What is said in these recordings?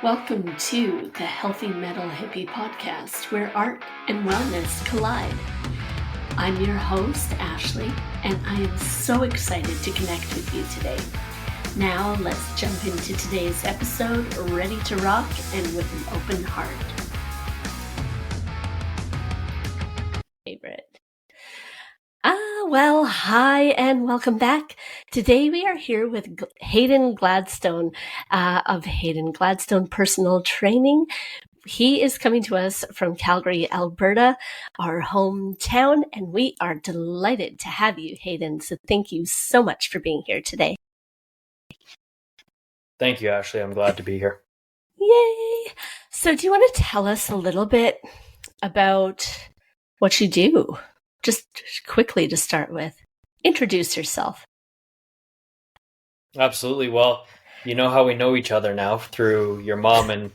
Welcome to the Healthy Metal Hippie podcast, where art and wellness collide. I'm your host, Ashley, and I am so excited to connect with you today. Now, let's jump into today's episode, ready to rock and with an open heart. Favorite. Hi and welcome back. Today we are here with Hayden Gladstone of Hayden Gladstone Personal Training. He is coming to us from Calgary, Alberta, our hometown, and we are delighted to have you, Hayden. So thank you so much for being here today. Thank you, Ashley. I'm glad to be here. Yay! So do you want to tell us a little bit about what you do? Just quickly to start with. Introduce yourself. Absolutely. Well, you know how we know each other now through your mom, and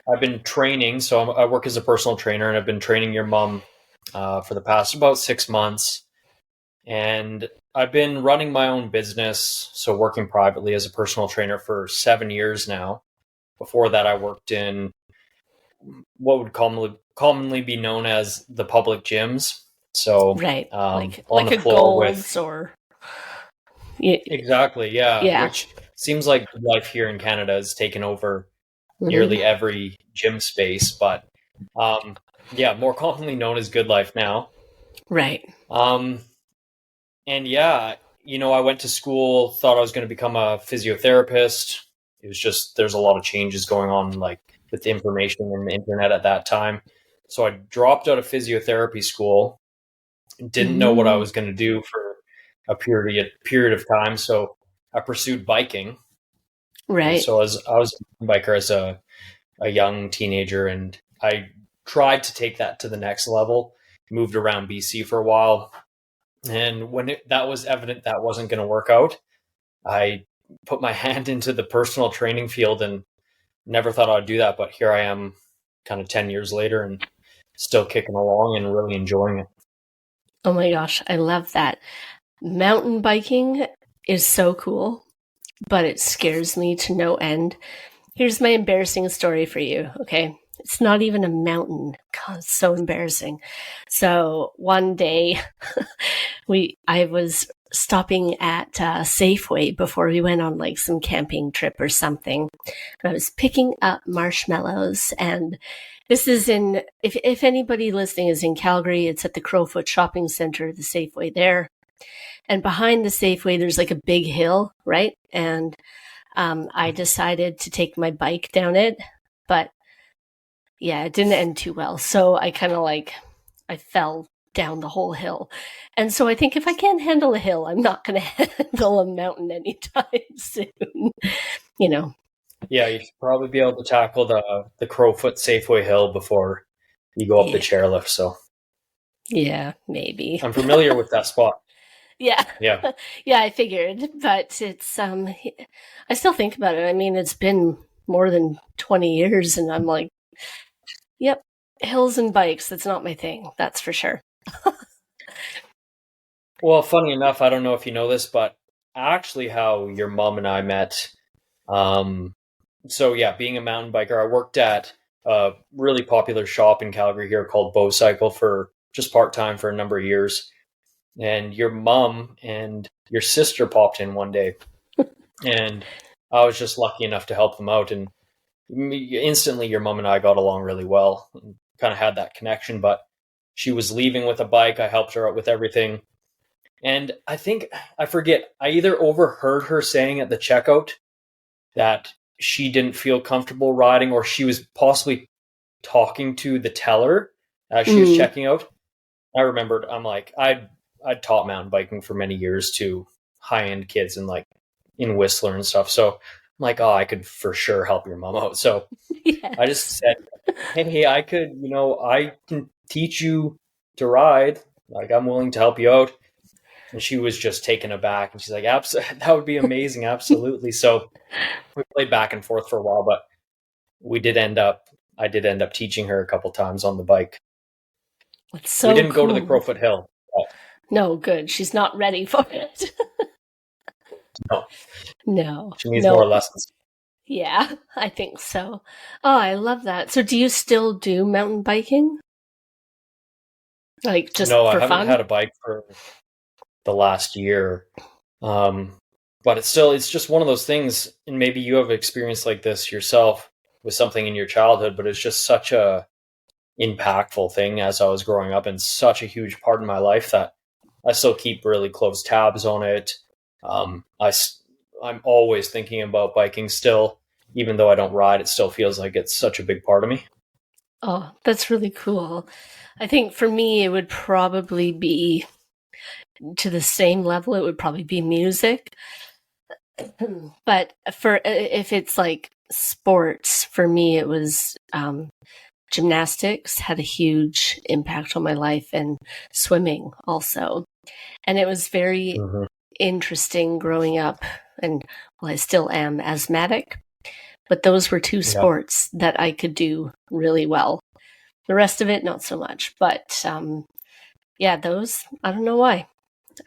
I've been training. So I work as a personal trainer, and I've been training your mom for the past about 6 months. And I've been running my own business, so working privately as a personal trainer for 7 years now. Before that, I worked in what would commonly be known as the public gyms. So right, like on the floor with or exactly, yeah. Which seems like life here in Canada has taken over nearly every gym space, but more commonly known as Good Life now. Right. And yeah, I went to school, thought I was going to become a physiotherapist. It was just there's a lot of changes going on, like with the information and the internet at that time. So I dropped out of physiotherapy school. Didn't know what I was going to do for a period of time. So I pursued biking. Right. And so I was a biker as a young teenager, and I tried to take that to the next level. Moved around BC for a while. And when that was evident that wasn't going to work out, I put my hand into the personal training field and never thought I'd do that. But here I am kind of 10 years later and still kicking along and really enjoying it. Oh my gosh, I love that. Mountain biking is so cool, but it scares me to no end. Here's my embarrassing story for you, okay? It's not even a mountain. God, it's so embarrassing. So one day, I was stopping at Safeway before we went on like some camping trip or something. And I was picking up marshmallows, and this is if anybody listening is in Calgary, it's at the Crowfoot Shopping Center, the Safeway there. And behind the Safeway, there's like a big hill, right? And I decided to take my bike down it, but yeah, it didn't end too well. So I kind of I fell down the whole hill. And so I think if I can't handle a hill, I'm not going to handle a mountain anytime soon, Yeah, you should probably be able to tackle the Crowfoot Safeway Hill before you go up the chairlift. So yeah, maybe. I'm familiar with that spot. Yeah. Yeah. Yeah, I figured, but it's I still think about it. I mean, it's been more than 20 years and I'm like, yep, hills and bikes, that's not my thing. That's for sure. Well, funny enough, I don't know if you know this, but actually how your mom and I met. So yeah, being a mountain biker, I worked at a really popular shop in Calgary here called Bow Cycle for just part-time for a number of years. And your mom and your sister popped in one day, and I was just lucky enough to help them out. And instantly, your mom and I got along really well, and kind of had that connection. But she was leaving with a bike. I helped her out with everything. And I forget, I either overheard her saying at the checkout that she didn't feel comfortable riding, or she was possibly talking to the teller as she was checking out. I remembered, I'm like, I'd taught mountain biking for many years to high-end kids and like in Whistler and stuff. So I'm like, oh, I could for sure help your mom out. So yes. I just said, hey, I could, I can teach you to ride. Like, I'm willing to help you out. And she was just taken aback, and she's like, that would be amazing. Absolutely. So we played back and forth for a while, but I did end up teaching her a couple times on the bike. That's so we didn't cool. go to the Crowfoot Hill. No, good. She's not ready for it. No. No. She needs more lessons. Yeah, I think so. Oh, I love that. So do you still do mountain biking? Like just No, I for haven't had fun? a bike for the last year. Um, but it's just one of those things, and maybe you have experience like this yourself with something in your childhood, but it's just such a impactful thing as I was growing up and such a huge part of my life that I still keep really close tabs on it. Um, I, I'm always thinking about biking still, even though I don't ride, it still feels like it's such a big part of me. Oh, that's really cool. I think for me, it would probably be to the same level. It would probably be music. But for if it's like sports, for me, it was gymnastics had a huge impact on my life, and swimming also. And it was very Hmm. interesting growing up. And well, I still am asthmatic, but those were two Yeah. sports that I could do really well. The rest of it, not so much. But yeah, those I don't know why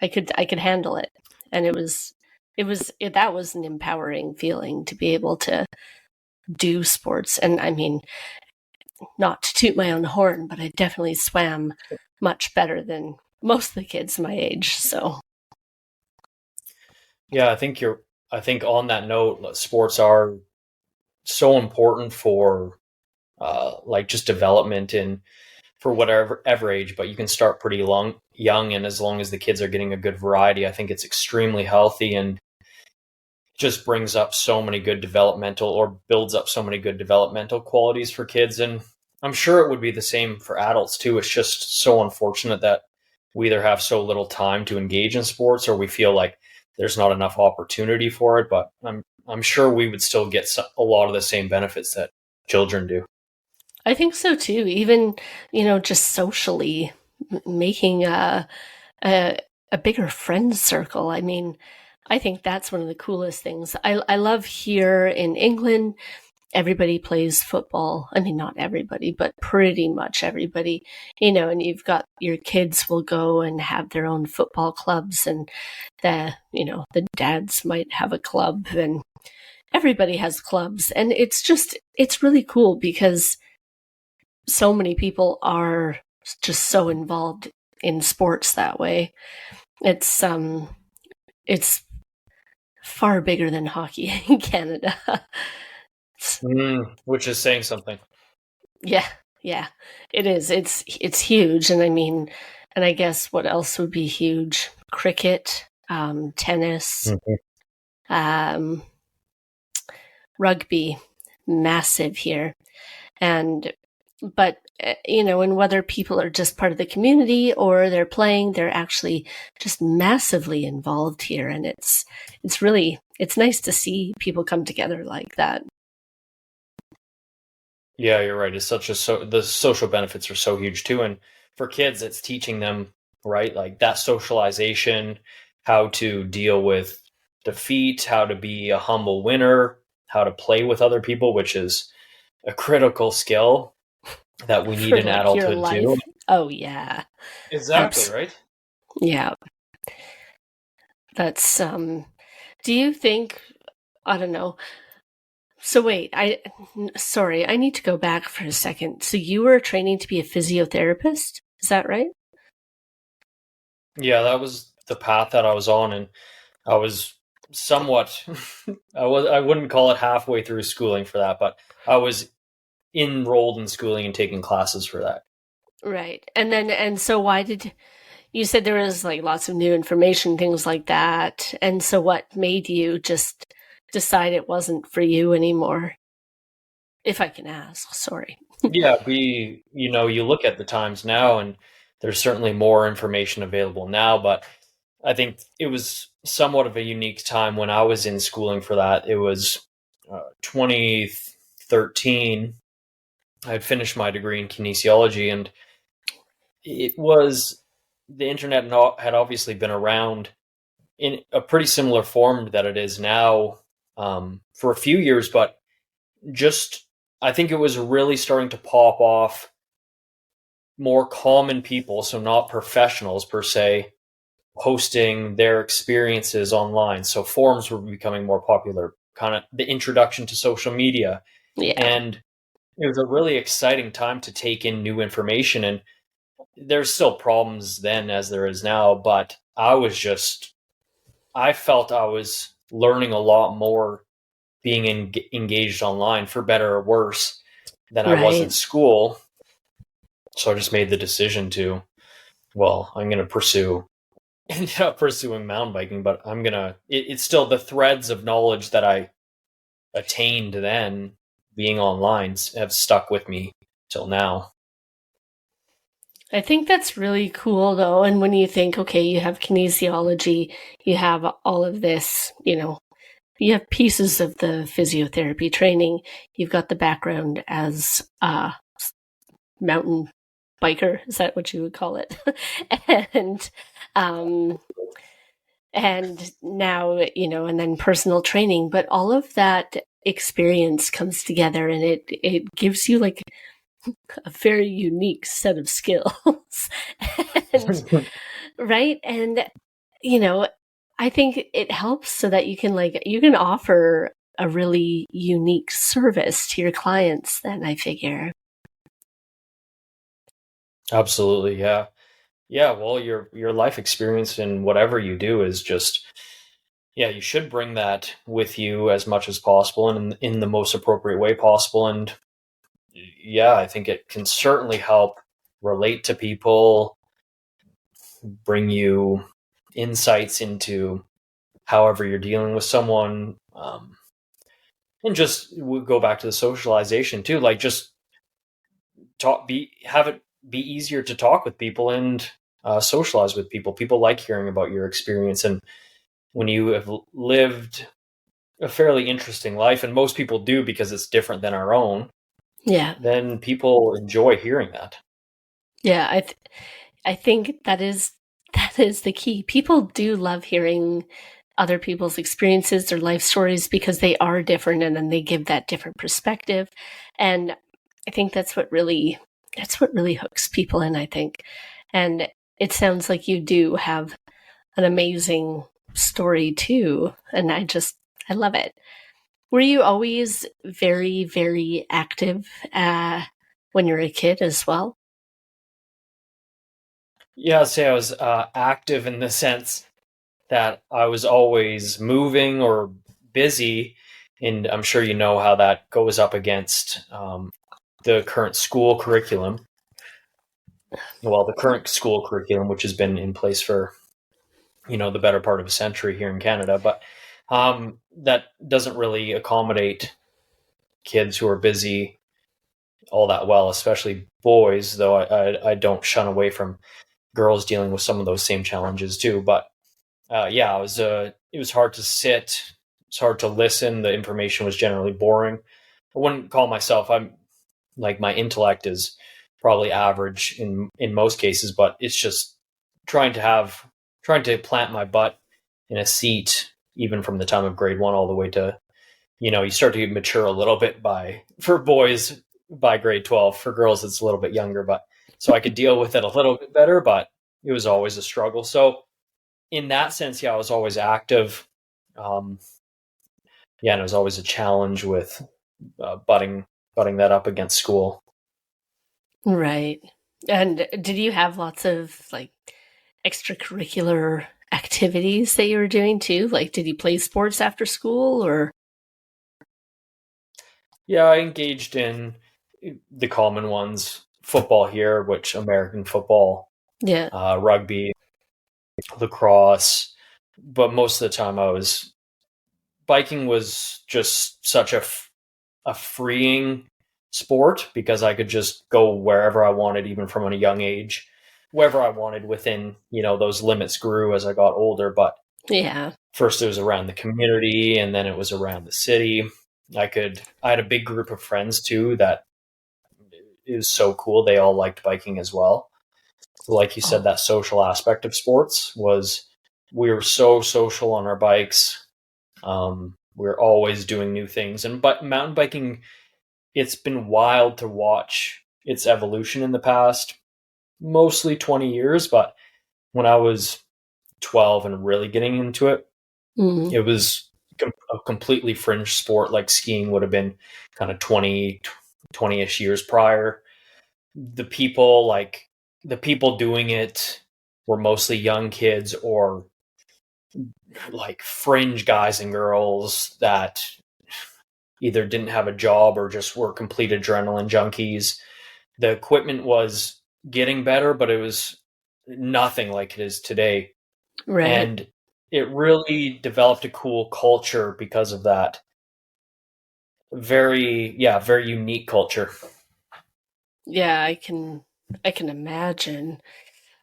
I could handle it, and that was an empowering feeling to be able to do sports. And I mean, not to toot my own horn, but I definitely swam much better than most of the kids my age. So Yeah, I think on that note, sports are so important for like just development in for whatever ever age, but you can start pretty young, and as long as the kids are getting a good variety, I think it's extremely healthy and just brings up so many good developmental or builds up so many good developmental qualities for kids. And I'm sure it would be the same for adults too. It's just so unfortunate that we either have so little time to engage in sports or we feel like there's not enough opportunity for it. But I'm sure we would still get a lot of the same benefits that children do. I think so too. Even just socially making a a bigger friend circle. I mean, I think that's one of the coolest things. I love here in England. Everybody plays football. I mean, not everybody, but pretty much everybody, and you've got your kids will go and have their own football clubs, and the dads might have a club, and everybody has clubs. And it's really cool because so many people are just so involved in sports that way. It's far bigger than hockey in Canada. Which is saying something. Yeah, yeah, it is. It's huge, and I mean, and I guess what else would be huge? Cricket, tennis, Mhm. um, rugby, massive here, and but and whether people are just part of the community or they're playing, they're actually just massively involved here, and it's nice to see people come together like that. Yeah, you're right. It's such the social benefits are so huge too, and for kids, it's teaching them right like that socialization, how to deal with defeat, how to be a humble winner, how to play with other people, which is a critical skill that we need For in like your adulthood too. life. Oh yeah. Exactly Abs- right. yeah, that's do you think I don't know. So wait, sorry, I need to go back for a second. So you were training to be a physiotherapist? Is that right? Yeah, that was the path that I was on, and I was somewhat I wouldn't call it halfway through schooling for that, but I was enrolled in schooling and taking classes for that. Right. And so why did you said there was like lots of new information, things like that. And so what made you just decide it wasn't for you anymore? If I can ask, sorry. Yeah, you look at the times now, and there's certainly more information available now, but I think it was somewhat of a unique time when I was in schooling for that. It was 2013. I had finished my degree in kinesiology, and it was the internet had obviously been around in a pretty similar form that it is now for a few years, but just I think it was really starting to pop off more common people, so not professionals per se, posting their experiences online. So forums were becoming more popular. kind of the introduction to social media. Yeah. And it was a really exciting time to take in new information. And there's still problems then as there is now, but I felt I was learning a lot more being engaged online, for better or worse, than I was in Right. school. So I just made the decision to, well, I'm going to ended up pursuing mountain biking, but it's still the threads of knowledge that I attained then being online have stuck with me till now. I think that's really cool though. And when you think, okay, you have kinesiology, you have all of this, you have pieces of the physiotherapy training, you've got the background as a mountain biker, is that what you would call it? and and now, and then personal training, but all of that experience comes together and it gives you like a very unique set of skills. and, right? And, I think it helps so that you can offer a really unique service to your clients then, I figure. Absolutely, yeah. Yeah, well, your life experience in whatever you do is just, yeah, you should bring that with you as much as possible and in the most appropriate way possible. And yeah, I think it can certainly help relate to people, bring you insights into however you're dealing with someone, and just go back to the socialization too. Like just have it be easier to talk with people and socialize with people. People like hearing about your experience, and when you have lived a fairly interesting life, and most people do because it's different than our own, Yeah. then people enjoy hearing that. Yeah, I think that is the key. People do love hearing other people's experiences, their life stories, because they are different and then they give that different perspective. And I think that's what really hooks people in, I think. And it sounds like you do have an amazing story too. And I love it. Were you always very, very active when you were a kid as well? Yeah, I'd say I was active in the sense that I was always moving or busy, and I'm sure you know how that goes up against the current school curriculum. Well, the current school curriculum, which has been in place for the better part of a century here in Canada, but that doesn't really accommodate kids who are busy all that well, especially boys. Though I don't shun away from girls dealing with some of those same challenges too. But yeah, it was hard to sit. It's hard to listen. The information was generally boring. I wouldn't call myself. I'm like my intellect is probably average in most cases, but it's just trying to plant my butt in a seat, even from the time of grade 1 all the way to you start to mature a little bit for boys by grade 12. For girls, it's a little bit younger, but so I could deal with it a little bit better. But it was always a struggle. So in that sense, yeah, I was always active. Yeah, and it was always a challenge with butting that up against school. Right. And did you have lots of like extracurricular activities that you were doing too? Like, did you play sports after school or? Yeah, I engaged in the common ones: football here, which American football, Yeah. rugby, lacrosse. But most of the time, biking was just such a freeing sport because I could just go wherever I wanted, even from a young age, wherever I wanted within, those limits grew as I got older. But Yeah. first it was around the community and then it was around the city. I had a big group of friends too that it was so cool. They all liked biking as well. Like you said, Oh, that social aspect of sports was, we were so social on our bikes. We're always doing new things. But mountain biking, it's been wild to watch its evolution in the past, mostly 20 years. But when I was 12 and really getting into it, mm, it was a completely fringe sport like skiing would have been kind of 20-ish years prior. The people doing it were mostly young kids or like fringe guys and girls that either didn't have a job or just were complete adrenaline junkies. The equipment was getting better, but it was nothing like it is today. Right. And it really developed a cool culture because of that. Very unique culture. Yeah, I can imagine.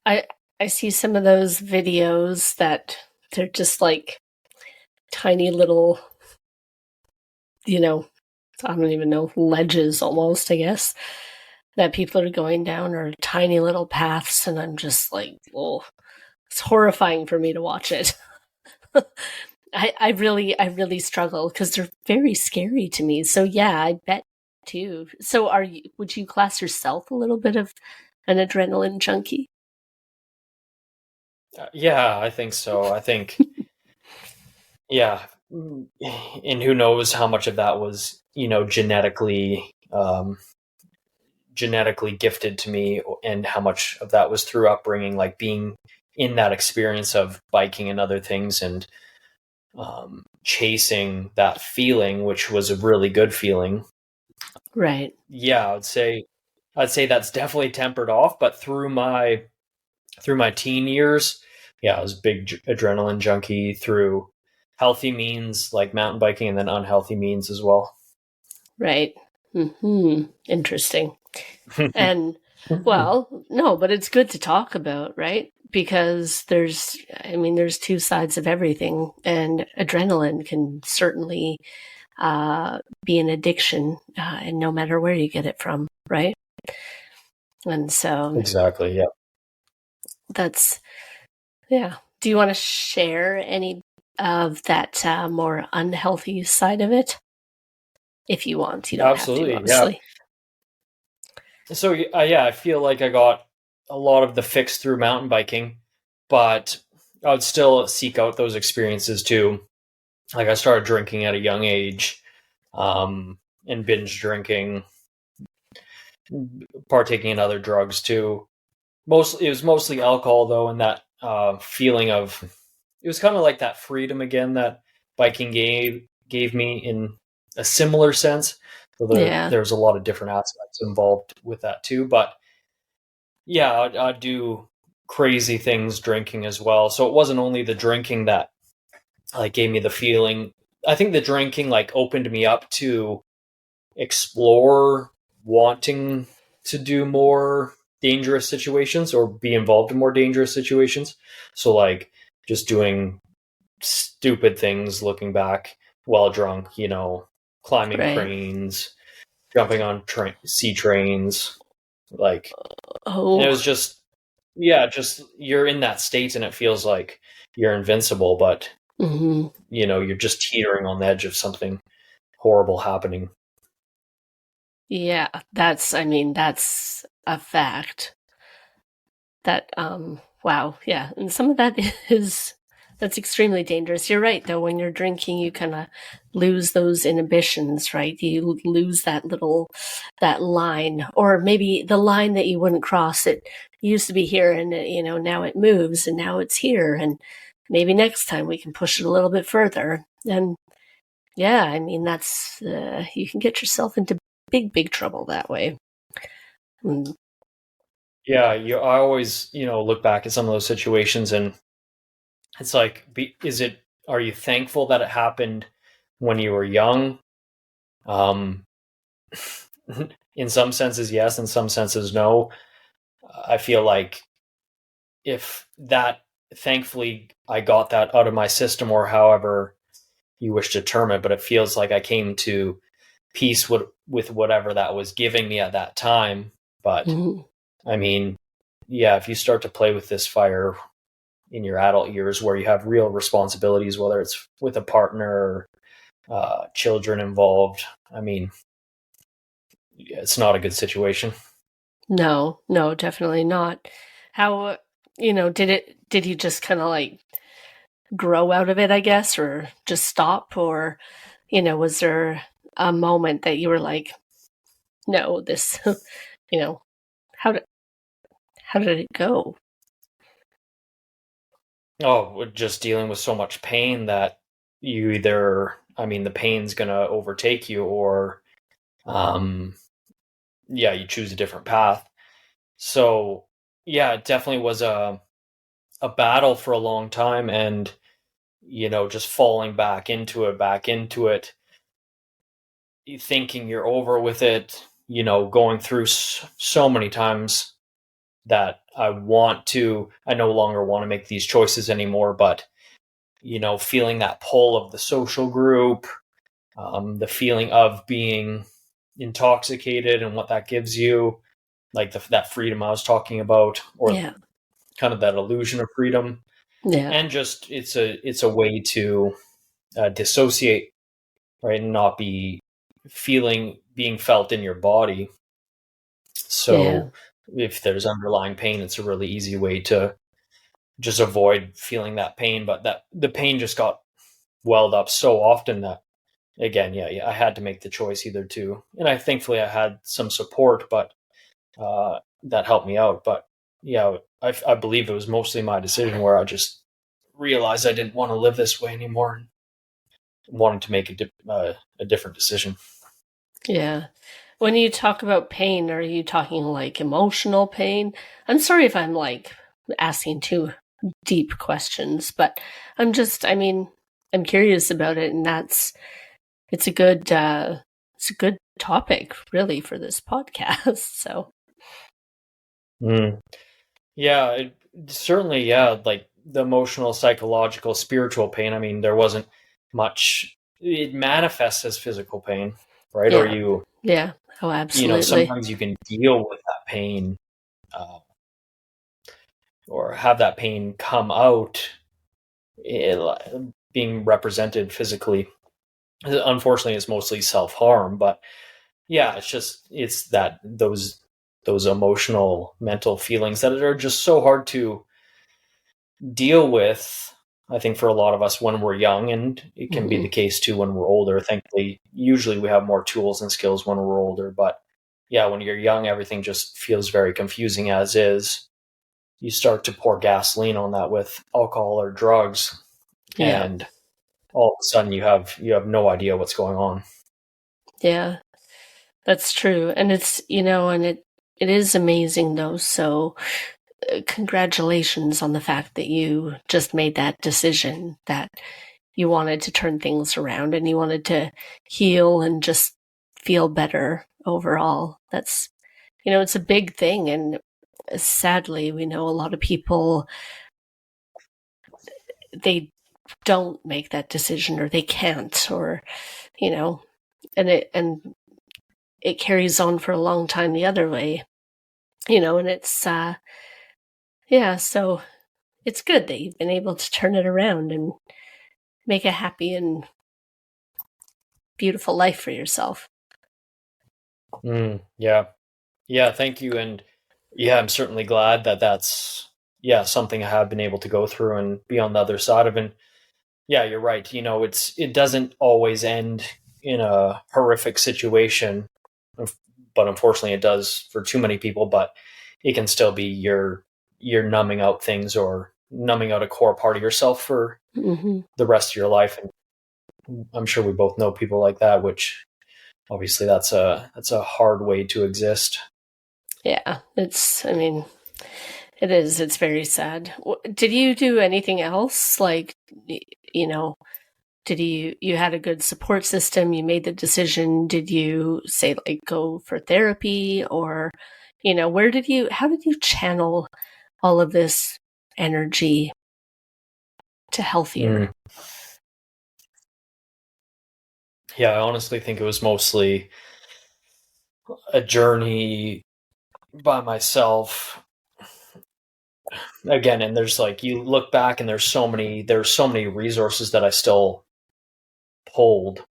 I I see some of those videos that they're just like tiny little, you know, I don't even know, ledges almost, I guess, that people are going down, or tiny little paths, and I'm just like, oh, it's horrifying for me to watch it. I really struggle because they're very scary to me. So yeah, I bet too. So would you class yourself a little bit of an adrenaline junkie? Yeah, I think so. I think, yeah. And who knows how much of that was, genetically gifted to me, and how much of that was through upbringing, like being in that experience of biking and other things, and chasing that feeling, which was a really good feeling. Right. Yeah, I'd say that's definitely tempered off, but through my teen years, yeah, I was a big adrenaline junkie through healthy means like mountain biking, and then unhealthy means as well. Right. Interesting. And well, no, but it's good to talk about, right? Because there's two sides of everything, and adrenaline can certainly be an addiction, and no matter where you get it from, right? And so Exactly. Yeah. that's, yeah. Do you want to share any of that more unhealthy side of it? If you want, you don't have to, Absolutely. Yeah. obviously. So yeah, I feel like I got a lot of the fix through mountain biking, but I would still seek out those experiences too. Like I started drinking at a young age, and binge drinking, partaking in other drugs too. It was mostly alcohol though, and that feeling of, it was kind of like that freedom again that biking gave me in a similar sense. So Yeah. there's a lot of different aspects involved with that too, but yeah, I'd do crazy things drinking as well. So it wasn't only the drinking that like gave me the feeling. I think the drinking like opened me up to explore wanting to do more dangerous situations or be involved in more dangerous situations. So like just doing stupid things looking back while drunk, climbing Right. cranes, jumping on sea trains, like, and it Oh. was just, yeah, just you're in that state and it feels like you're invincible, but hmm you're just teetering on the edge of something horrible happening. Yeah, that's a fact. That wow, yeah. And some of that is that's extremely dangerous. You're right though, when you're drinking you kind of lose those inhibitions, right? You lose that line, or maybe the line that you wouldn't cross. It used to be here, and now it moves, and now it's here, and maybe next time we can push it a little bit further. And yeah, that's you can get yourself into big trouble that way. Mm, Yeah, I always, look back at some of those situations, and it's like, are you thankful that it happened when you were young? Um, in some senses, yes. In some senses, no. I feel like if that, thankfully, I got that out of my system, or however you wish to term it, but it feels like I came to peace with whatever that was giving me at that time. But mhm. I mean, yeah, if you start to play with this fire in your adult years where you have real responsibilities, whether it's with a partner or children involved, I mean, it's not a good situation. No, definitely not. How, did you just kind of like grow out of it, I guess, or just stop? Or, was there a moment that you were like, no, this, how did it go? Oh, just dealing with so much pain that you either, the pain's going to overtake you, or, you choose a different path. So, yeah, it definitely was a battle for a long time, and, just falling back into it, thinking you're over with it, going through so many times that I no longer want to make these choices anymore, but, feeling that pull of the social group, the feeling of being intoxicated and what that gives you, like that freedom I was talking about, or kind of that illusion of freedom. And just it's a way to dissociate, right, and not be being felt in your body. So if there's underlying pain, it's a really easy way to just avoid feeling that pain. But that the pain just got welled up so often that, again, I had to make the choice either to, and thankfully I had some support, but that helped me out. But I believe it was mostly my decision, where I just realized I didn't want to live this way anymore, and wanted to make a different decision. Yeah. When you talk about pain, are you talking like emotional pain? I'm sorry if I'm like asking too deep questions, but I'm curious about it, and it's a good topic really for this podcast. So yeah, certainly, like the emotional, psychological, spiritual pain. There wasn't much. It manifests as physical pain, right? yeah. Or Oh, absolutely. Sometimes you can deal with that pain, or have that pain come out, being represented physically. Unfortunately, it's mostly self-harm, but it's that those emotional, mental feelings that are just so hard to deal with, I think, for a lot of us when we're young, and it can be the case too when we're older. Thankfully, usually we have more tools and skills when we're older, but when you're young, everything just feels very confusing as is. You start to pour gasoline on that with alcohol or drugs, and all of a sudden you have no idea what's going on. Yeah, that's true. And it's, and it is amazing though. So congratulations on the fact that you just made that decision, that you wanted to turn things around and you wanted to heal and just feel better overall. That's, it's a big thing. And sadly, we know a lot of people, they don't make that decision, or they can't, or, and it carries on for a long time the other way, and it's, so it's good that you've been able to turn it around and make a happy and beautiful life for yourself. Yeah, thank you. And I'm certainly glad that that's something I have been able to go through and be on the other side of. And you're right. It doesn't always end in a horrific situation, but unfortunately it does for too many people. But it can still be you're numbing out things, or numbing out a core part of yourself for the rest of your life. And I'm sure we both know people like that, which obviously that's a hard way to exist. Yeah, it is. It's very sad. Did you do anything else? Like, did you had a good support system? You made the decision. Did you say like go for therapy, or, how did you channel all of this energy to healthier? Yeah, I honestly think it was mostly a journey by myself. Again, and there's like, you look back and there's so many resources that I still pulled.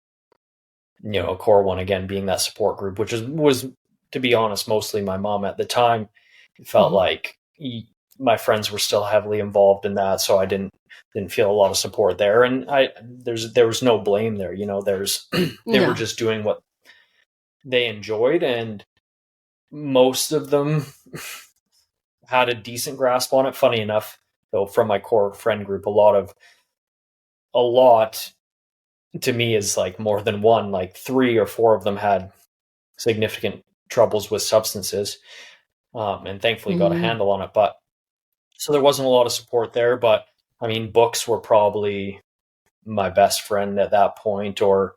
A core one, again, being that support group, which was, to be honest, mostly my mom at the time. It felt like my friends were still heavily involved in that, so I didn't feel a lot of support there. And there was no blame there. They were No. just doing what they enjoyed, and most of them had a decent grasp on it. Funny enough, though, from my core friend group, a lot to me is like more than one. Like 3 or 4 of them had significant troubles with substances, and thankfully got a Mm-hmm. handle on it. But so there wasn't a lot of support there. But I mean, books were probably my best friend at that point, or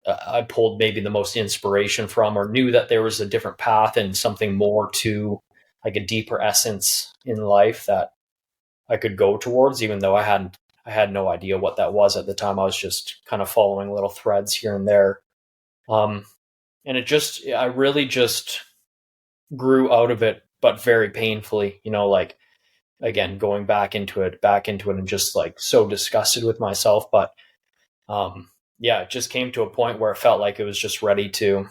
I pulled maybe the most inspiration from, or knew that there was a different path and something more to, like, a deeper essence in life that I could go towards, even though I had no idea what that was at the time. I was just kind of following little threads here and there. Um, and I really just grew out of it, but very painfully, like, again, going back into it and just like so disgusted with myself. But, yeah, it just came to a point where it felt like it was just ready to,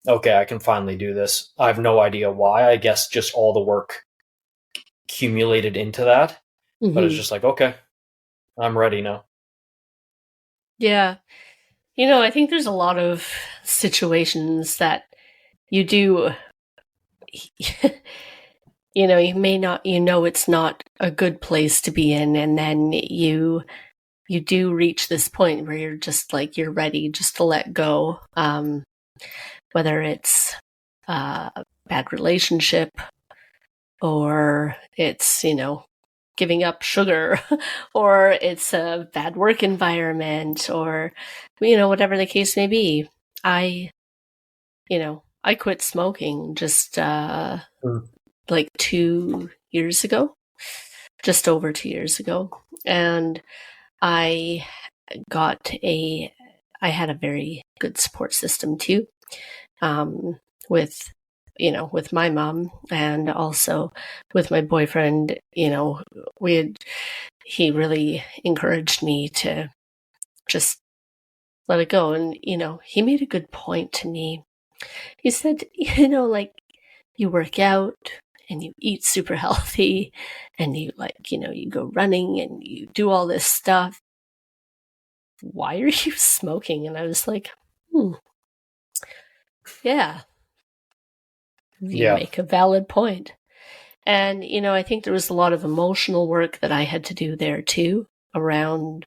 okay, I can finally do this. I have no idea why. I guess just all the work accumulated into that. But it's Mm-hmm. just like, okay, I'm ready now. Yeah. I think there's a lot of situations that you do, you may not, it's not a good place to be in. And then you do reach this point where you're just like, you're ready just to let go. Whether it's a bad relationship or it's, giving up sugar or it's a bad work environment or, whatever the case may be. I quit smoking just like 2 years ago, just over 2 years ago. And I I had a very good support system too, with, with my mom and also with my boyfriend. He really encouraged me to just let it go. And, he made a good point to me. He said, like, you work out and you eat super healthy and you you go running and you do all this stuff. Why are you smoking? And I was like, yeah, you Yeah. make a valid point. And, I think there was a lot of emotional work that I had to do there too around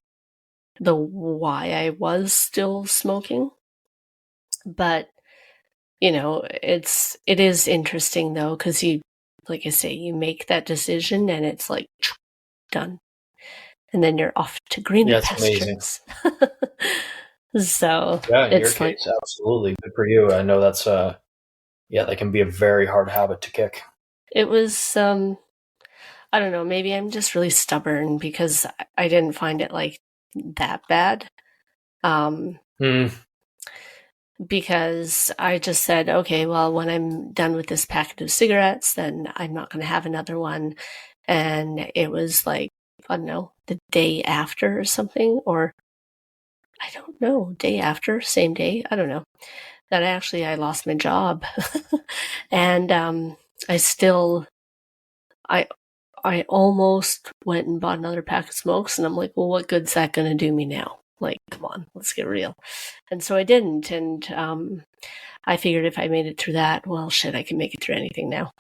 the why I was still smoking. But, it is interesting though, because like I say, you make that decision and it's like done. And then you're off to greener Yeah, it's amazing. pastures. So Yeah, in your it's like, case, absolutely. Good for you. I know that's yeah, that can be a very hard habit to kick. it was, I don't know, maybe I'm just really stubborn because I didn't find it like that bad. Mm. Because I just said, okay, well, when I'm done with this packet of cigarettes, then I'm not going to have another one. And it was like, I don't know, the day after or something, or I don't know, day after, same day, I don't know, that I lost my job. And I still, I, I almost went and bought another pack of smokes, and I'm like, well, what good's that going to do me now? Like, come on, let's get real. And so I didn't. And I figured if I made it through that, well, shit, I can make it through anything now.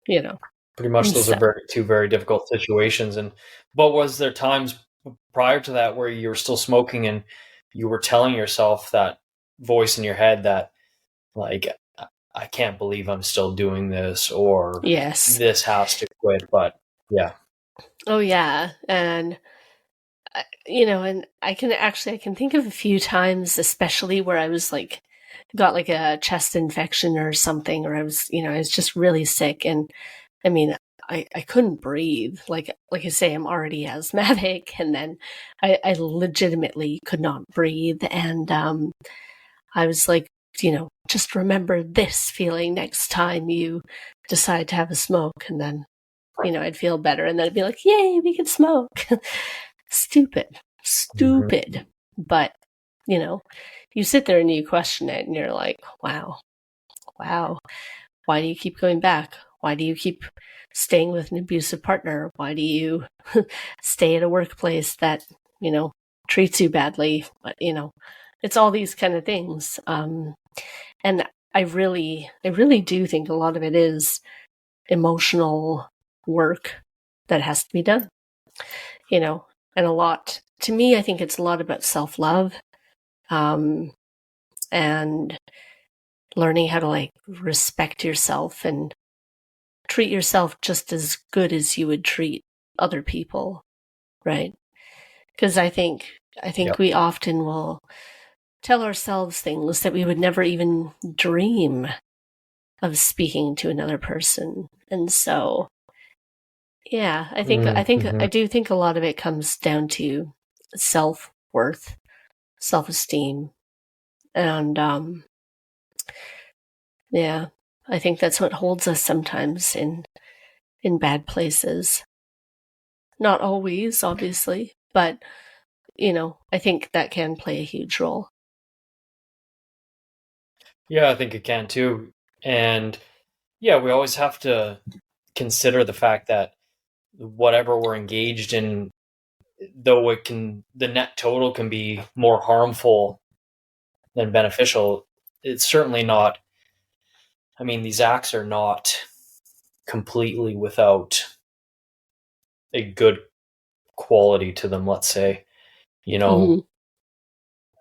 you know. Pretty much those So are two very difficult situations. And but was there times prior to that where you were still smoking and you were telling yourself, that voice in your head, that, like, I can't believe I'm still doing this, or yes. this has to quit? But yeah. Oh yeah. And and I can think of a few times, especially where I was like got like a chest infection or something, or I was just really sick. And I mean, I couldn't breathe. Like I say, I'm already asthmatic, and then I legitimately could not breathe. And I was like, just remember this feeling next time you decide to have a smoke. And then, I'd feel better. And then I'd be like, yay, we can smoke. Stupid. Mhm. Stupid. But, you sit there and you question it and you're like, wow, why do you keep going back? Why do you keep staying with an abusive partner? Why do you stay at a workplace that, treats you badly? It's all these kind of things. And I really do think a lot of it is emotional work that has to be done, and a lot, to me, I think it's a lot about self-love, and learning how to respect yourself and treat yourself just as good as you would treat other people, right? Because I think Yep. we often will tell ourselves things that we would never even dream of speaking to another person. And so, yeah, I do think a lot of it comes down to self-worth, self-esteem, and yeah, I think that's what holds us sometimes in bad places. Not always, obviously, but I think that can play a huge role. Yeah, I think it can too. And yeah, we always have to consider the fact that whatever we're engaged in, though the net total can be more harmful than beneficial, it's certainly not. I mean, these acts are not completely without a good quality to them, let's say, Mm-hmm.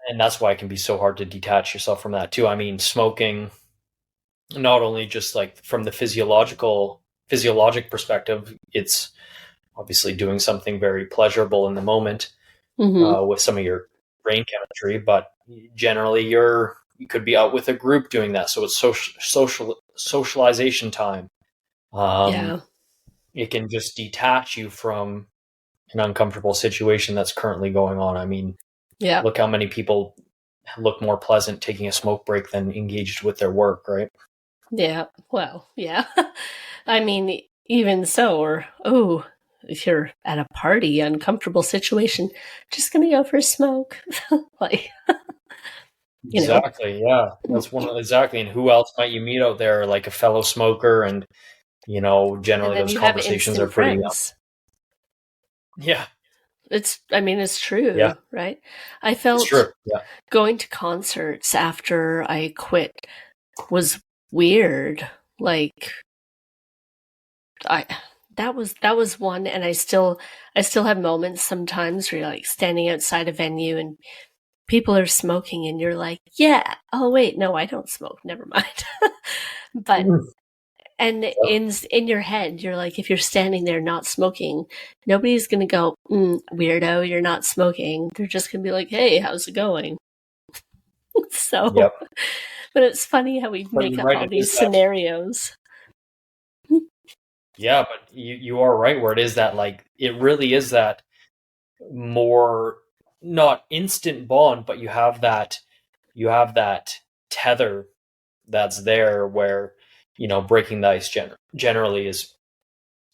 and that's why it can be so hard to detach yourself from that too. I mean, smoking, not only just from the physiologic perspective, it's obviously doing something very pleasurable in the moment, Mm-hmm. with some of your brain chemistry, but generally you could be out with a group doing that, so it's socialization time. Um, Yeah. it can just detach you from an uncomfortable situation that's currently going on. I mean, Yeah. look how many people look more pleasant taking a smoke break than engaged with their work, right? Yeah. Well, yeah. I mean, even so, or, if you're at a party, uncomfortable situation, just gonna go for a smoke. like, you know, Exactly. Yeah, that's exactly. And who else might you meet out there, like a fellow smoker? And and generally then those you have conversations are instant pretty. friends. Yeah. It's Yeah. true, right? I It's felt true. Yeah. going to concerts after I quit was weird. Like, I that was one, and I still have moments sometimes where you're standing outside a venue and people are smoking and you're like, yeah, oh wait, no, I don't smoke, never mind. but Mhm. and Yep. in your head you're like, if you're standing there not smoking, nobody's gonna go, weirdo, you're not smoking. They're just gonna be like, hey, how's it going? so Yep. but it's funny how we But make you're up right. all It is these that. scenarios. Yeah, but you are right where it is that it really is that more not instant bond, but you have that tether that's there where breaking the ice generally is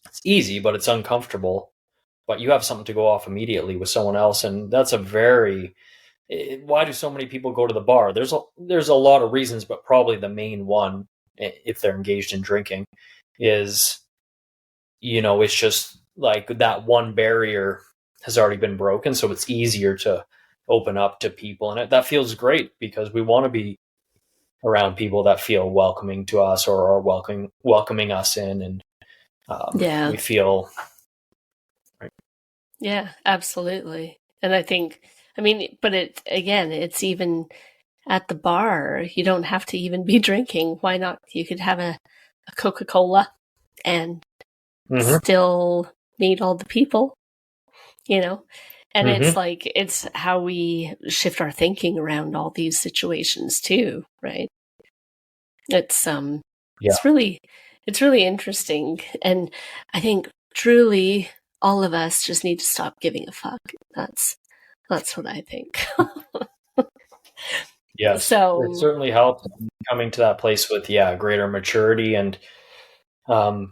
it's easy, but it's uncomfortable. But you have something to go off immediately with someone else, and that's a very why do so many people go to the bar? There's a lot of reasons, but probably the main one, if they're engaged in drinking, is it's just like that one barrier has already been broken, so it's easier to open up to people, and that feels great because we want to be around people that feel welcoming to us or are welcoming us in, and Yeah. we feel right. Yeah, absolutely. And I mean, but it's even at the bar. You don't have to even be drinking. Why not? You could have a Coca-Cola and Mm-hmm. still meet all the people, you know? And Mm-hmm. it's how we shift our thinking around all these situations too, right? It's Yeah. it's really it's really interesting, and I think truly all of us just need to stop giving a fuck. That's that's what I think. Yes, it so certainly helps coming to that place with greater maturity, and um,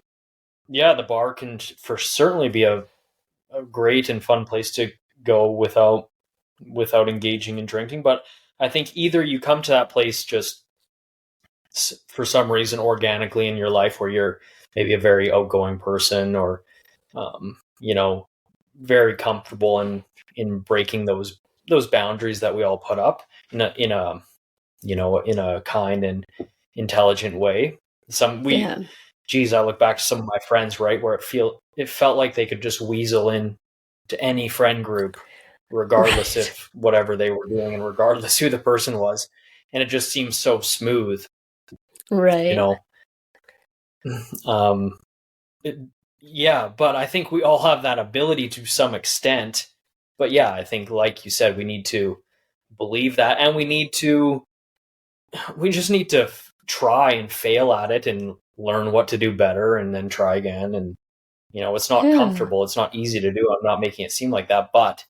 the bar can for certainly be a great and fun place to go without engaging in drinking. But I think either you come to that place just for some reason organically in your life where you're maybe a very outgoing person, or you know, very comfortable in breaking those boundaries that we all put up in a you know, in a kind and intelligent way. Yeah. Geez, I look back to some of my friends, right, where it felt like they could just weasel in to any friend group, regardless Right. if whatever they were doing and regardless who the person was, and it just seems so smooth, you Right. know. Um, it, yeah, but I think we all have that ability to some extent. But yeah, I think, like you said, we need to believe that, and we just need to try and fail at it and learn what to do better, and then try again. And it's not Yeah. comfortable, it's not easy to do. I'm not making it seem like that, but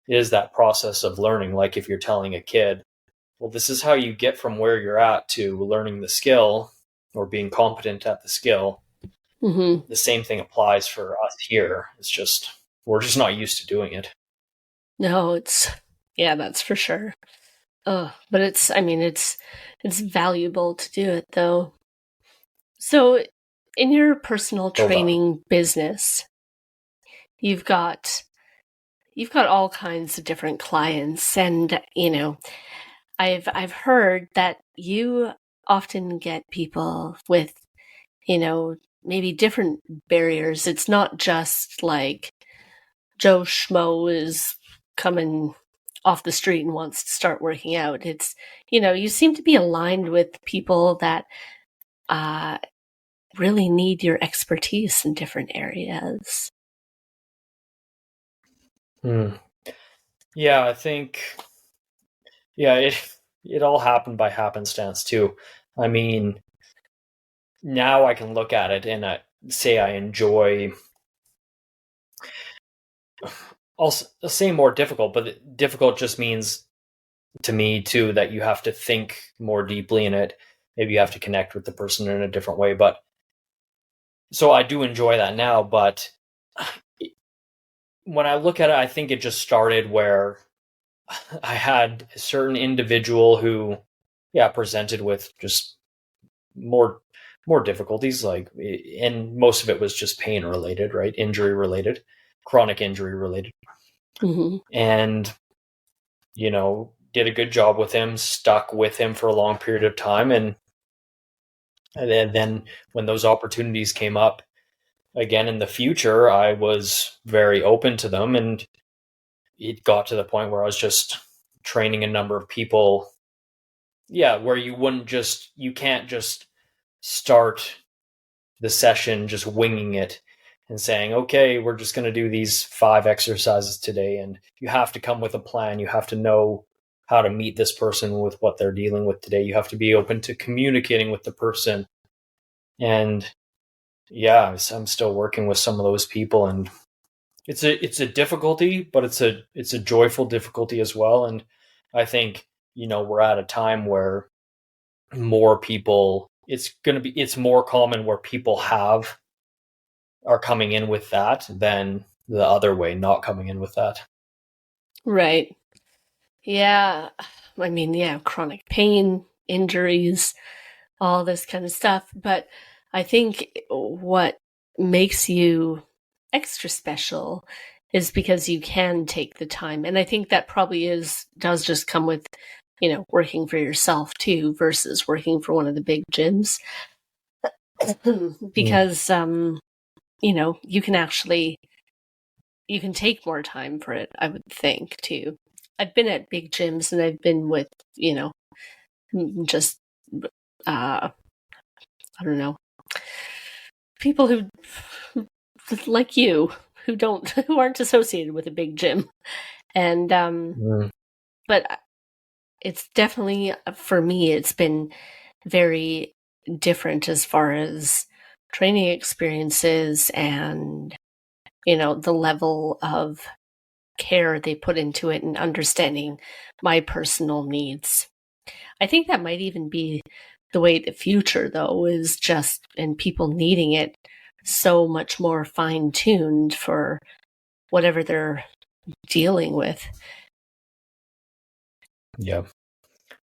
it is that process of learning. Like if you're telling a kid, well, this is how you get from where you're at to learning the skill or being competent at the skill. Hmm. The same thing applies for us here. It's just we're just not used to doing it. No, yeah, that's for sure. But I mean, it's valuable to do it though. So, in your personal So training business, you've got all kinds of different clients, and I've heard that you often get people with maybe different barriers. It's not just like Joe Schmo is coming off the street and wants to start working out. It's you seem to be aligned with people that uh, really need your expertise in different areas. hmm. Yeah, I think it all happened by happenstance too. I mean, now I can look at it and say I enjoy. I'll say more difficult, but difficult just means to me too that you have to think more deeply in it. Maybe you have to connect with the person in a different way. But so I do enjoy that now. But when I look at it, I think it just started where I had a certain individual who, yeah, presented with just more more difficulties, and most of it was just pain related, right? Injury related, chronic injury related. Hmm. And did a good job with him, stuck with him for a long period of time, and then when those opportunities came up again in the future, I was very open to them, and it got to the point where I was just training a number of people. Yeah, where you can't just start the session just winging it and saying, okay, we're just going to do these 5 exercises today. And you have to come with a plan. You have to know how to meet this person with what they're dealing with today. You have to be open to communicating with the person. And yeah, I'm still working with some of those people, and it's a difficulty, but it's a joyful difficulty as well. And I think, we're at a time where more people, it's more common where people are coming in with that than the other way, not coming in with that. Right. Yeah. I mean, yeah, chronic pain, injuries, all this kind of stuff. But I think what makes you extra special is because you can take the time. And I think that probably does just come with, working for yourself too, versus working for one of the big gyms. Mm. Because, you can take more time for it, I would think too. I've been at big gyms and I've been with, just, I don't know, people who like you who aren't associated with a big gym. And Mm. but it's definitely, for me, it's been very different as far as training experiences and the level of care they put into it and understanding my personal needs. I think that might even be the way the future, though, is just, and people needing it so much more fine tuned for whatever they're dealing with. Yeah.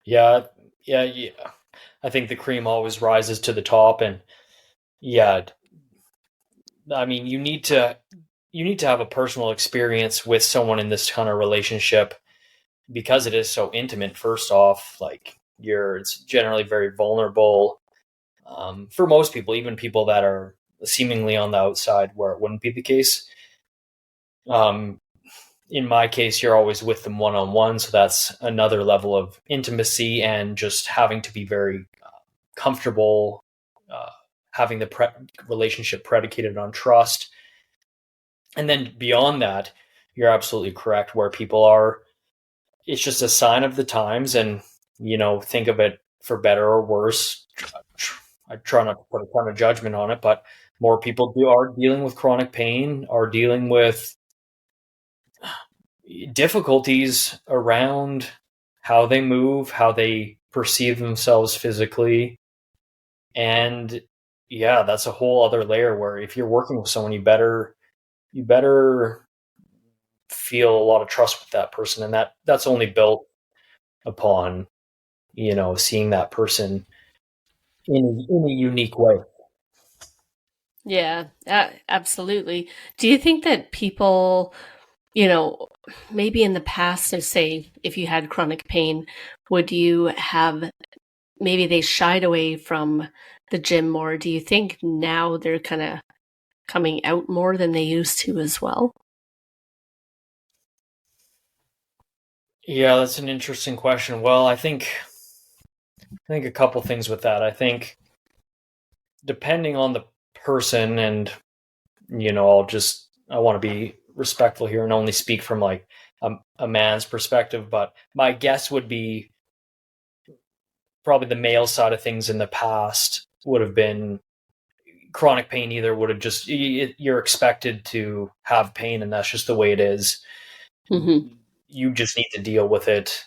Yeah. Yeah. Yeah. I think the cream always rises to the top. And yeah, I mean, you need to have a personal experience with someone in this kind of relationship because it is so intimate. First off, like it's generally very vulnerable for most people, even people that are seemingly on the outside where it wouldn't be the case. In my case, you're always with them one-on-one, so that's another level of intimacy and just having to be very comfortable, uh, having the relationship predicated on trust. And then beyond that, you're absolutely correct. Where people are, it's just a sign of the times, and think of it for better or worse. I try not to put a ton of judgment on it, but more people are dealing with chronic pain, are dealing with difficulties around how they move, how they perceive themselves physically. And yeah, that's a whole other layer where if you're working with someone, you better feel a lot of trust with that person. And that's only built upon, seeing that person in a unique way. Yeah, absolutely. Do you think that people, maybe in the past, so say if you had chronic pain, would you have maybe they shied away from the gym more? Do you think now they're kind of coming out more than they used to as well? Yeah, that's an interesting question. Well, I think a couple things with that. I think depending on the person, and I want to be respectful here and only speak from like a man's perspective, but my guess would be probably the male side of things in the past would have been chronic pain. Either would have just you're expected to have pain, and that's just the way it is. Mm-hmm. You just need to deal with it.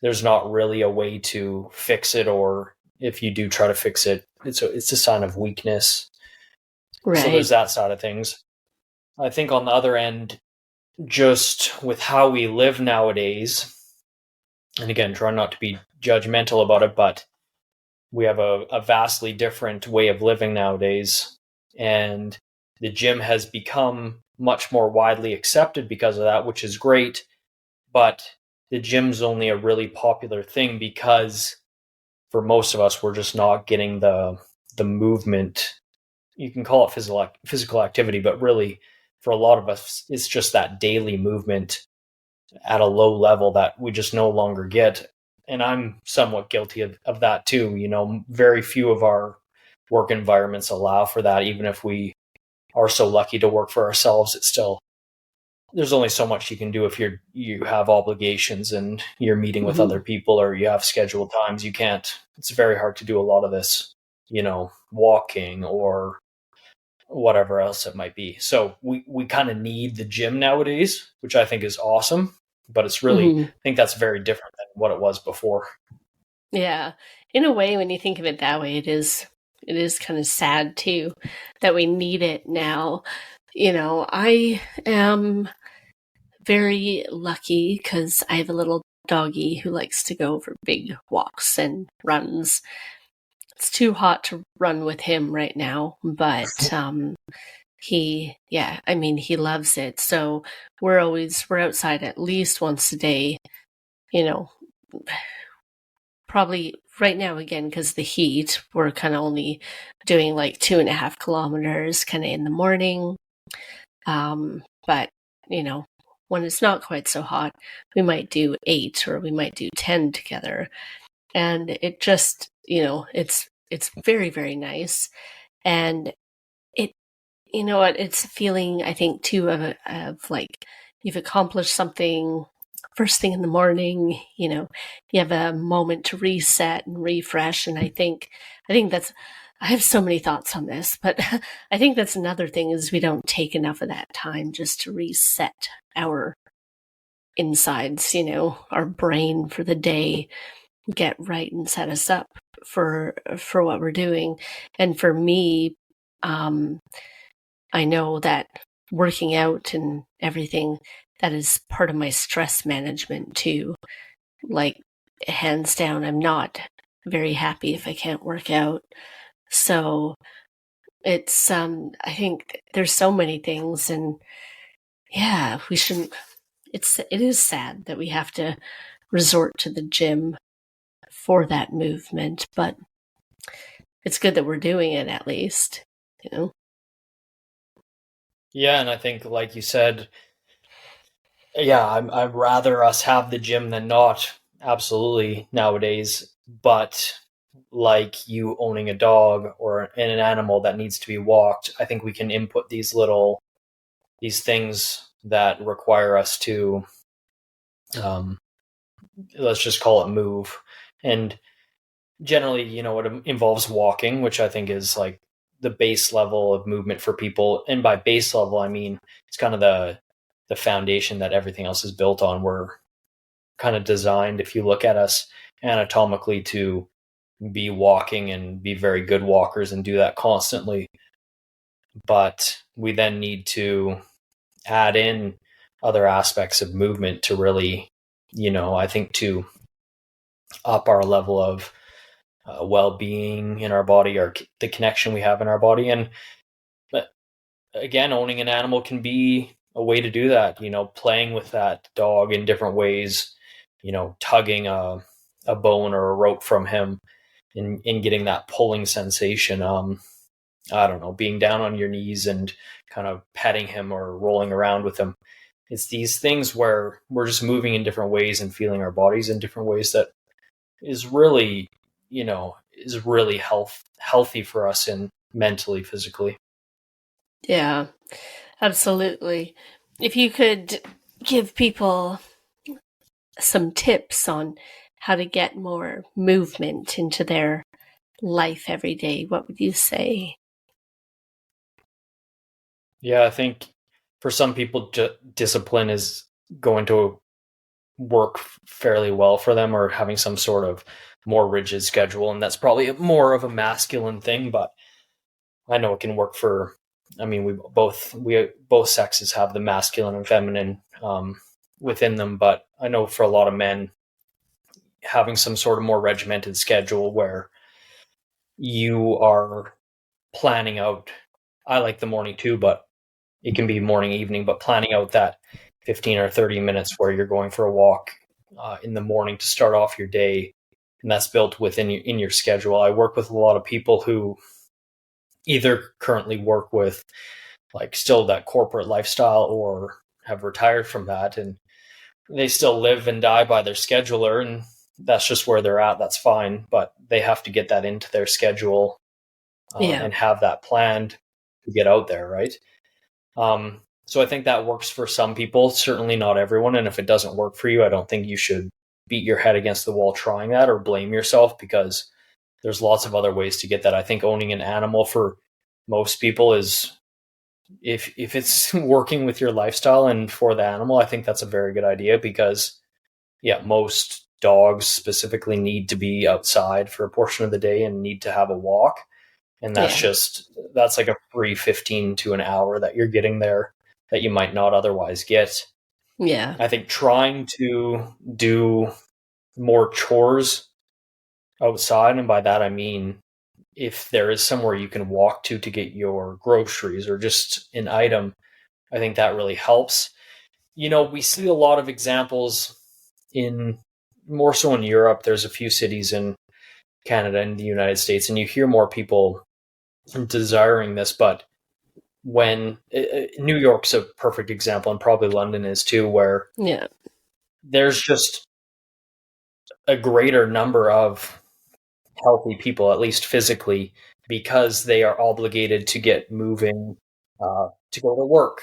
There's not really a way to fix it, or if you do try to fix it, it's a sign of weakness. So Right. there's that side of things. I think on the other end, just with how we live nowadays, and again, try not to be judgmental about it, but we have a vastly different way of living nowadays. And the gym has become much more widely accepted because of that, which is great. But the gym's only a really popular thing because for most of us, we're just not getting the movement. You can call it physical activity, but really for a lot of us, it's just that daily movement at a low level that we just no longer get. And I'm somewhat guilty of that too. Very few of our work environments allow for that. Even if we are so lucky to work for ourselves, it's still, there's only so much you can do if you have obligations and you're meeting with Mm-hmm. other people or you have scheduled times. You can't, it's very hard to do a lot of this, walking or whatever else it might be. So we kind of need the gym nowadays, which I think is awesome, but it's really, Mm-hmm. I think that's very different than what it was before. Yeah. In a way, when you think of it that way, it is kind of sad too that we need it now. I am very lucky because I have a little doggy who likes to go for big walks and runs. It's too hot to run with him right now, but he loves it. So we're outside at least once a day, you know, probably right now again because the heat, we're kind of only doing like 2.5 kilometers kind of in the morning. But when it's not quite so hot, we might do 8 or we might do 10 together, and it just it's very, very nice. And it it's a feeling, I think, too, of like you've accomplished something first thing in the morning. You have a moment to reset and refresh. And I think that's, I have so many thoughts on this, but I think that's another thing is we don't take enough of that time just to reset our insides, our brain for the day, get right and set us up for what we're doing. And for me, um, I know that working out and everything, that is part of my stress management too. Like, hands down, I'm not very happy if I can't work out. So It's I think there's so many things, and yeah, we shouldn't. It is sad that we have to resort to the gym for that movement, but it's good that we're doing it at least, you know. Yeah, and I think, like you said, yeah, I'd rather us have the gym than not, absolutely, nowadays. But like you owning a dog or an animal that needs to be walked, I think we can input these things that require us to, um, let's just call it move. And generally, it involves walking, which I think is like the base level of movement for people. And by base level, I mean it's kind of the foundation that everything else is built on. We're kind of designed, if you look at us anatomically, to be walking and be very good walkers and do that constantly. But we then need to add in other aspects of movement to really, I think, to up our level of well-being in our body, or the connection we have in our body. And again, owning an animal can be a way to do that, playing with that dog in different ways, tugging a bone or a rope from him, and getting that pulling sensation. I don't know, being down on your knees and kind of petting him or rolling around with him. It's these things where we're just moving in different ways and feeling our bodies in different ways that is really, healthy for us, and mentally, physically. Yeah, absolutely. If you could give people some tips on how to get more movement into their life every day, what would you say? Yeah, I think for some people, discipline is going to work fairly well for them, or having some sort of more rigid schedule. And that's probably more of a masculine thing, but I know it can work for, I mean, we both sexes have the masculine and feminine within them, but I know for a lot of men, having some sort of more regimented schedule where you are planning out, I like the morning too, but it can be morning, evening, but planning out that 15 or 30 minutes where you're going for a walk in the morning to start off your day. And that's built within in your schedule. I work with a lot of people who either currently work with like still that corporate lifestyle, or have retired from that, and they still live and die by their scheduler, and that's just where they're at. That's fine, but they have to get that into their schedule, Yeah. and have that planned to get out there, right? So I think that works for some people, certainly not everyone. And if it doesn't work for you, I don't think you should beat your head against the wall trying that, or blame yourself, because there's lots of other ways to get that. I think owning an animal for most people is, if it's working with your lifestyle and for the animal, I think that's a very good idea, because yeah, most dogs specifically need to be outside for a portion of the day and need to have a walk. And Yeah. that's like a free 15 to an hour that you're getting there that you might not otherwise get. Yeah. I think trying to do more chores outside, and by that I mean if there is somewhere you can walk to get your groceries or just an item, I think that really helps. We see a lot of examples in, more so in Europe. There's a few cities in Canada and the United States, and you hear more people desiring this. But when New York's a perfect example, and probably London is too, where Yeah. there's just a greater number of healthy people, at least physically, because they are obligated to get moving, to go to work,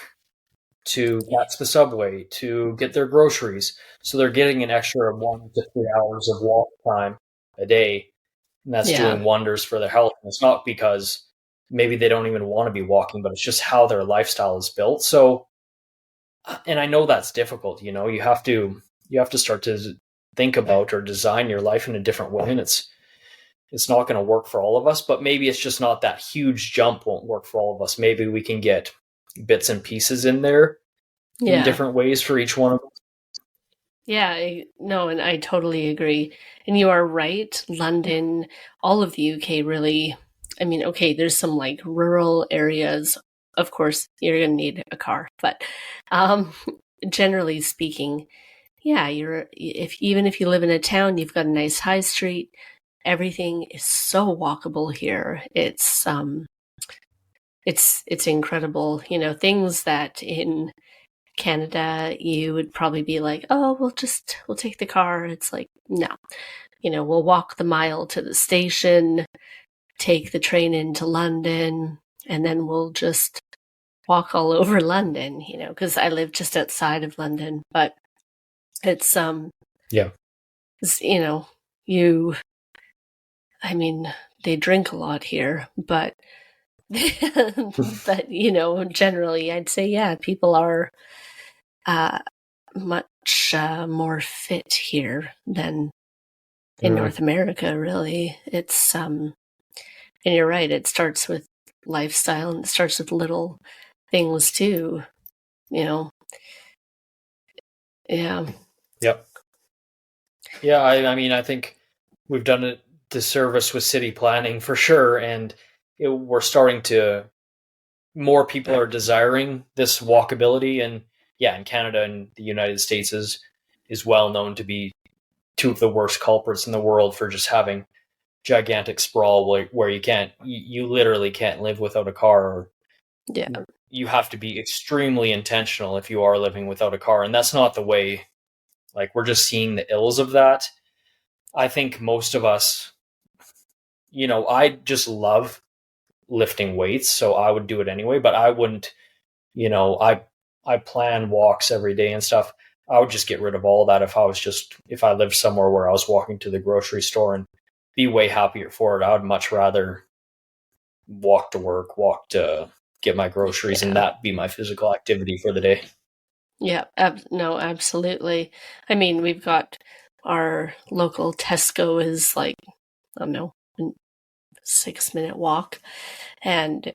to catch the subway, to get their groceries. So they're getting an extra 1 to 3 hours of walk time a day, and that's Yeah. doing wonders for their health. And it's not because maybe they don't even want to be walking, but it's just how their lifestyle is built. So, and I know that's difficult. You have to start to think about or design your life in a different way, and it's not going to work for all of us. But maybe it's just not that huge jump won't work for all of us. Maybe we can get bits and pieces in there in Yeah. different ways for each one of us. Yeah, no, and I totally agree. And you are right. London, all of the UK really I mean, okay, there's some like rural areas. Of course, you're going to need a car, but um, generally speaking, yeah, even if you live in a town, you've got a nice high street. Everything is so walkable here. It's incredible. You know, things that in Canada you would probably be like, oh, we'll take the car. It's like, no, you know, we'll walk the mile to the station, take the train into London, and then we'll just walk all over London, you know, because I live just outside of London. But it's, Yeah. you know, I mean, they drink a lot here, but, but, you know, generally I'd say, yeah, people are much more fit here than in North America, really. It's, and you're right, it starts with lifestyle and it starts with little things too, you know. Yeah. Yep. Yeah, I mean, I think we've done a disservice with city planning for sure, and we're starting to, more people are desiring this walkability, and yeah, in Canada and the United States is well known to be two of the worst culprits in the world for just having gigantic sprawl where you literally can't live without a car, or Yeah. you have to be extremely intentional if you are living without a car, and that's not the way. Like, we're just seeing the ills of that. I think most of us, you know, I just love lifting weights, so I would do it anyway, but I wouldn't, you know, I plan walks every day and stuff. I would just get rid of all that if I lived somewhere where I was walking to the grocery store, and be way happier for it. I would much rather walk to work, walk to get my groceries, and that be my physical activity for the day. Yeah, no, absolutely. I mean, we've got our local Tesco is like, I don't know, a 6-minute walk. And,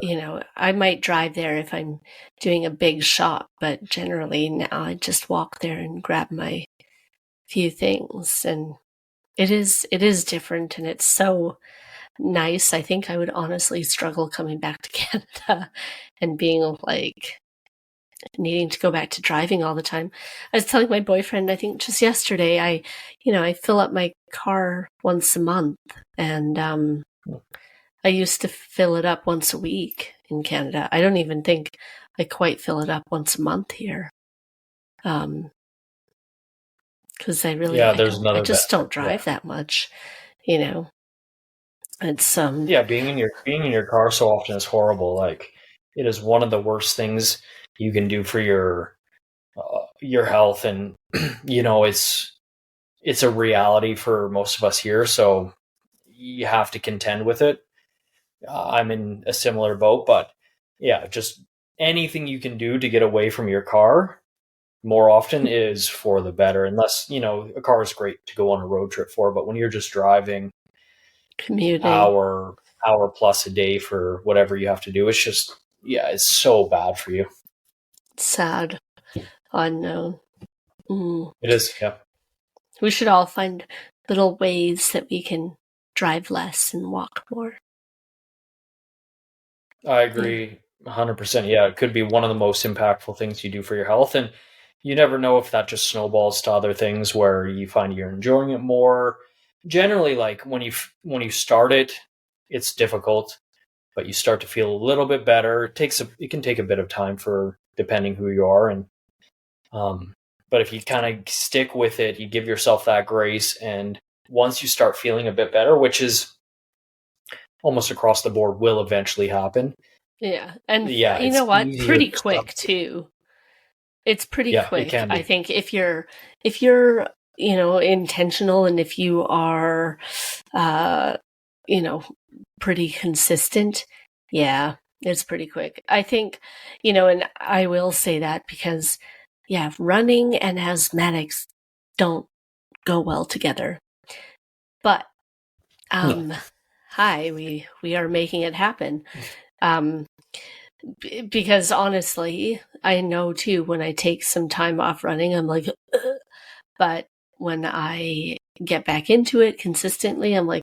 you know, I might drive there if I'm doing a big shop, but generally now I just walk there and grab my few things. And it is different and it's so nice. I think I would honestly struggle coming back to Canada and being like, needing to go back to driving all the time. I was telling my boyfriend, I think just yesterday, I fill up my car once a month, and I used to fill it up once a week in Canada. I don't even think I quite fill it up once a month here. Because I just don't drive that much, you know. It's being in your car so often is horrible. Like, it is one of the worst things you can do for your health, and you know, it's a reality for most of us here, so you have to contend with it. I'm in a similar boat, but yeah, just anything you can do to get away from your car more often is for the better. Unless, you know, a car is great to go on a road trip for, but when you're just driving commuting, hour plus a day for whatever you have to do, it's just, yeah, it's so bad for you. sad, unknown. It is, yeah. We should all find little ways that we can drive less and walk more. I agree 100%. Yeah, it could be one of the most impactful things you do for your health. And you never know if that just snowballs to other things where you find you're enjoying it more. Generally, like when you start it, it's difficult, but you start to feel a little bit better. It can take a bit of time for depending who you are, and but if you kind of stick with it, you give yourself that grace, and once you start feeling a bit better, which is almost across the board will eventually happen. Yeah. And you know what? Pretty quick too. It's pretty quick. It can be. I think if you're, you know, intentional, and if you are, you know, pretty consistent, yeah, it's pretty quick. I think, you know, and I will say that because, yeah, running and asthmatics don't go well together. But, hi, we are making it happen. Because honestly, I know too, when I take some time off running, I'm like, ugh. But when I get back into it consistently, I'm like,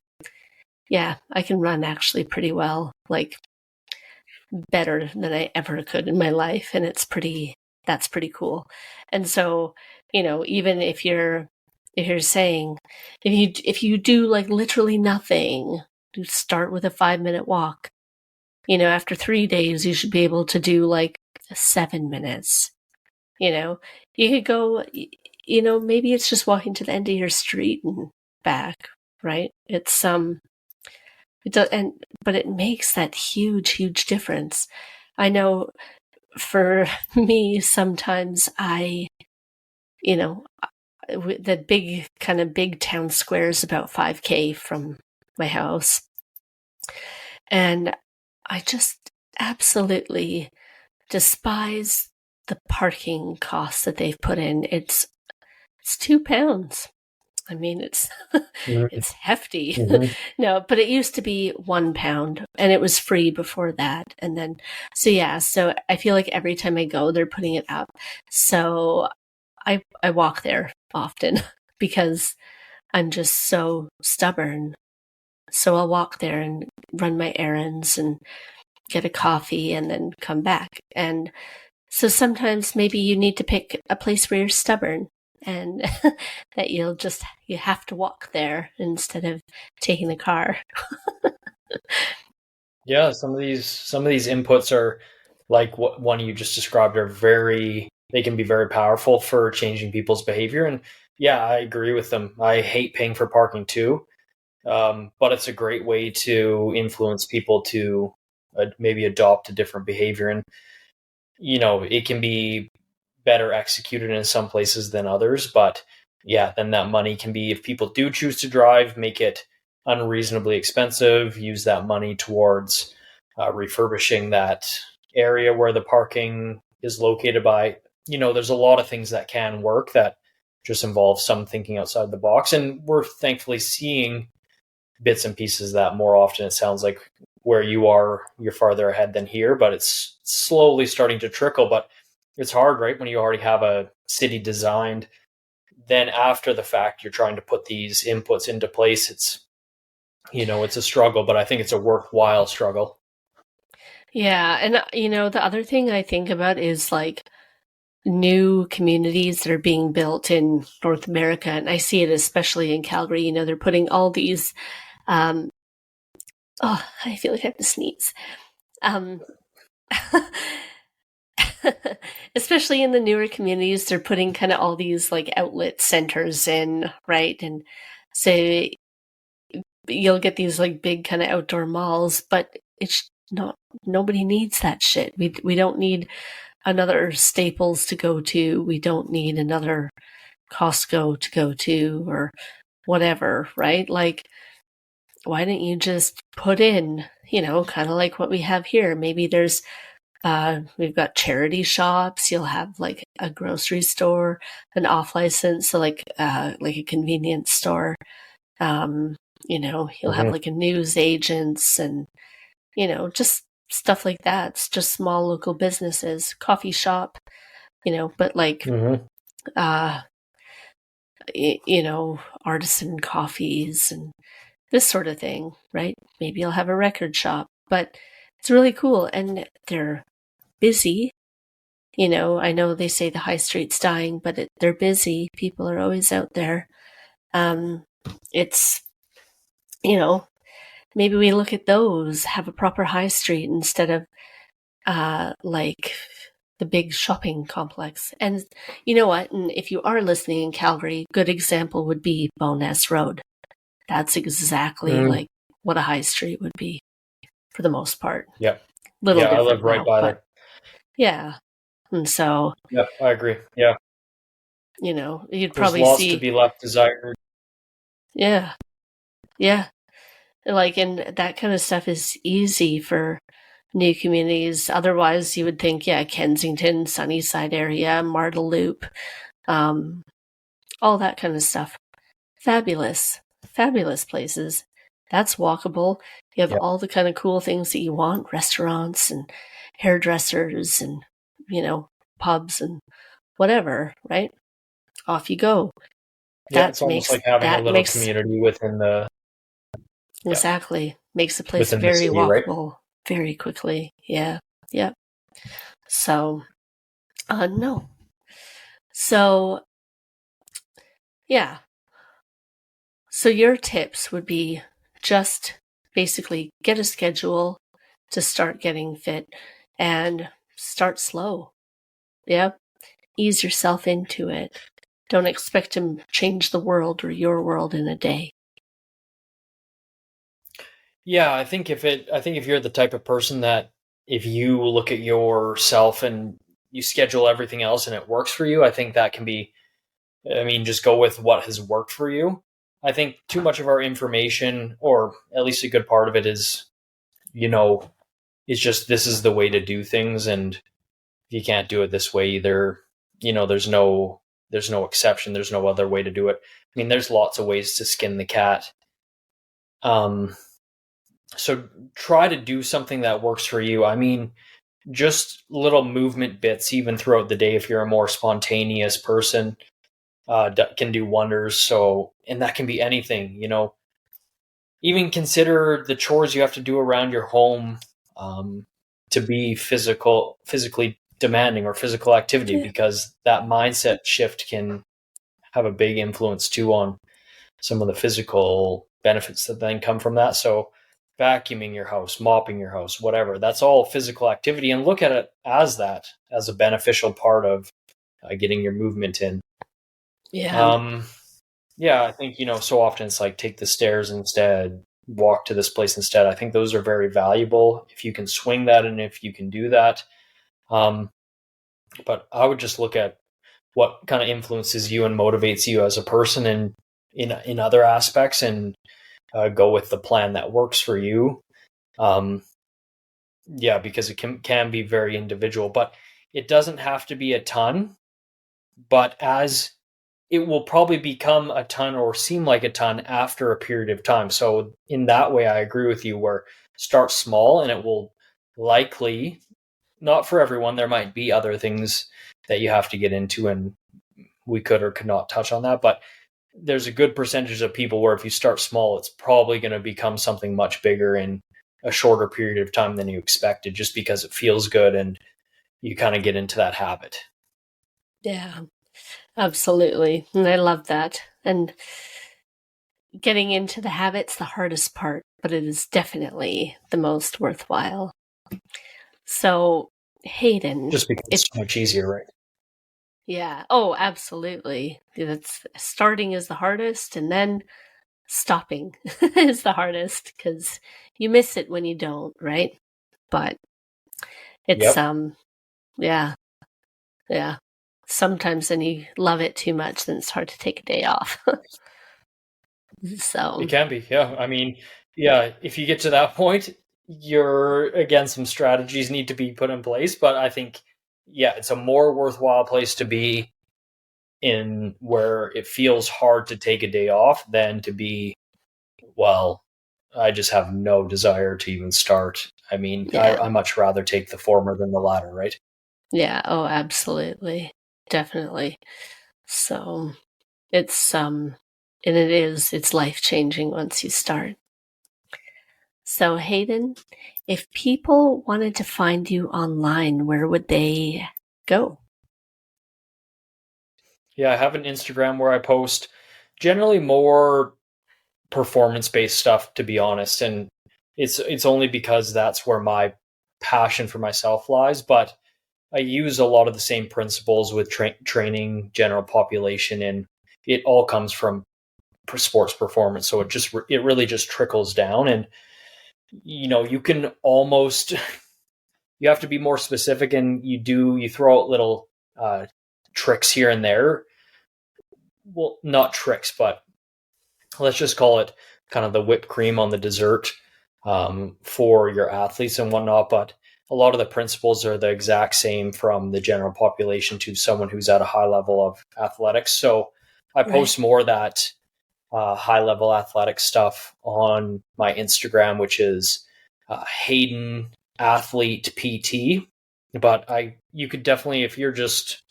Yeah, I can run actually pretty well, like better than I ever could in my life. And that's pretty cool. And so, even if you're saying, if you do like literally nothing, you start with a 5-minute walk, after 3 days, you should be able to do like 7 minutes. You could go, maybe it's just walking to the end of your street and back, right? It does, but it makes that huge, huge difference. I know for me, sometimes the big town square is about 5K from my house. And I just absolutely despise the parking costs that they've put in. It's £2. I mean, it's it's hefty. Mm-hmm. No, but it used to be £1, and it was free before that. And then, so I feel like every time I go, they're putting it up. So I walk there often because I'm just so stubborn. So I'll walk there and run my errands and get a coffee and then come back. And so sometimes maybe you need to pick a place where you're stubborn and that you have to walk there instead of taking the car. Yeah, some of these inputs are like what one you just described they can be very powerful for changing people's behavior. And yeah, I agree with them. I hate paying for parking too. But it's a great way to influence people to maybe adopt a different behavior. And, it can be better executed in some places than others. But yeah, then that money can be, if people do choose to drive, make it unreasonably expensive, use that money towards refurbishing that area where the parking is located by. There's a lot of things that can work that just involve some thinking outside the box. And we're thankfully seeing bits and pieces of that more often. It sounds like where you are, you're farther ahead than here, but it's slowly starting to trickle. But it's hard, right? When you already have a city designed, then after the fact, you're trying to put these inputs into place. It's a struggle, but I think it's a worthwhile struggle. Yeah. And, the other thing I think about is like new communities that are being built in North America. And I see it especially in Calgary. They're putting all these, I feel like I have to sneeze. Especially in the newer communities, they're putting kind of all these like outlet centers in, right? And so you'll get these like big kind of outdoor malls, but it's not, nobody needs that shit. We don't need another Staples to go to. We don't need another Costco to go to or whatever, right? Like, why don't you just put in, kind of like what we have here? Maybe we've got charity shops. You'll have like a grocery store, an off license, so like a convenience store. You'll have like a news agents and, just stuff like that. It's just small local businesses, coffee shop, but like, artisan coffees and this sort of thing, right? Maybe you'll have a record shop, but it's really cool. And they're busy. I know they say the high street's dying, but they're busy. People are always out there. It's, maybe we look at those, have a proper high street instead of like the big shopping complex. And you know what? And if you are listening in Calgary, good example would be Bowness Road. That's exactly like what a high street would be for the most part. Yeah. Little I different live right now, by but there. yeah. And so, Yeah, I agree. Yeah. you'd There's probably lots see. to be left desired. Yeah. Yeah. Like, and that kind of stuff is easy for new communities. Otherwise, you would think, yeah, Kensington, Sunnyside area, Marda Loop, all that kind of stuff. Fabulous places. That's walkable. You have all the kind of cool things that you want, restaurants and hairdressers and, pubs and whatever, right? Off you go. Yeah, it's almost like having a little community within the Exactly. Makes the place within the very city, right? walkable very quickly. Yeah. Yep. So, no. So, yeah. So your tips would be just basically get a schedule to start getting fit and start slow. Yep. Ease yourself into it. Don't expect to change the world or your world in a day. Yeah, I think if you're the type of person that if you look at yourself and you schedule everything else and it works for you, I think that can be, I mean, just go with what has worked for you. I think too much of our information, or at least a good part of it, is, you know, it's just this is the way to do things, and if you can't do it this way either, there's no exception. There's no other way to do it. I mean, there's lots of ways to skin the cat. Um, so try to do something that works for you. I mean, just little movement bits, even throughout the day, if you're a more spontaneous person, can do wonders. So, and that can be anything, even consider the chores you have to do around your home, to be physically demanding, or physical activity, Yeah. because that mindset shift can have a big influence too on some of the physical benefits that then come from that. So vacuuming your house, mopping your house, whatever, that's all physical activity, and look at it as that, as a beneficial part of getting your movement in. Yeah. Um, yeah, I think, so often it's like take the stairs instead, walk to this place instead. I think those are very valuable if you can swing that and if you can do that. Um, but I would just look at what kind of influences you and motivates you as a person, and in other aspects, and go with the plan that works for you. Um, yeah, because it can be very individual, but it doesn't have to be a ton. But as it will probably become a ton or seem like a ton after a period of time. So in that way, I agree with you. Where start small, and it will likely, not for everyone. There might be other things that you have to get into, and we could or could not touch on that, but there's a good percentage of people where if you start small, it's probably going to become something much bigger in a shorter period of time than you expected, just because it feels good and you kind of get into that habit. Yeah. Absolutely. And I love that. And getting into the habit's the hardest part, but it is definitely the most worthwhile. So, Hayden, Just because if it's so much easier, right? yeah, oh, absolutely. That's starting is the hardest, and then stopping is the hardest because you miss it when you don't, right? But it's Yep. yeah, yeah. Sometimes when you love it too much, then it's hard to take a day off. It So, can be. Yeah. I mean, yeah, if you get to that point, again, some strategies need to be put in place, but I think, yeah, it's a more worthwhile place to be in, where it feels hard to take a day off, than to be, well, I just have no desire to even start. I mean, yeah. I much rather take the former than the latter, right? Yeah, oh, absolutely. Definitely. So, it's life-changing once you start. So, Hayden, if people wanted to find you online, where would they go? Yeah, I have an Instagram where I post generally more performance based stuff, to be honest, and it's only because that's where my passion for myself lies. But I use a lot of the same principles with training general population, and it all comes from sports performance. So it really just trickles down, and you can almost, you have to be more specific, and you throw out little tricks here and there. Well, not tricks, but let's just call it kind of the whipped cream on the dessert, for your athletes and whatnot. But a lot of the principles are the exact same from the general population to someone who's at a high level of athletics. So I Right. post more of that high level athletic stuff on my Instagram, which is Hayden Athlete PT. But you could definitely, if you're just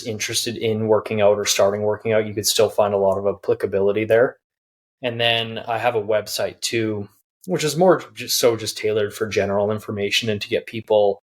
interested in working out or starting working out, you could still find a lot of applicability there. And then I have a website too, which is more just tailored for general information and to get people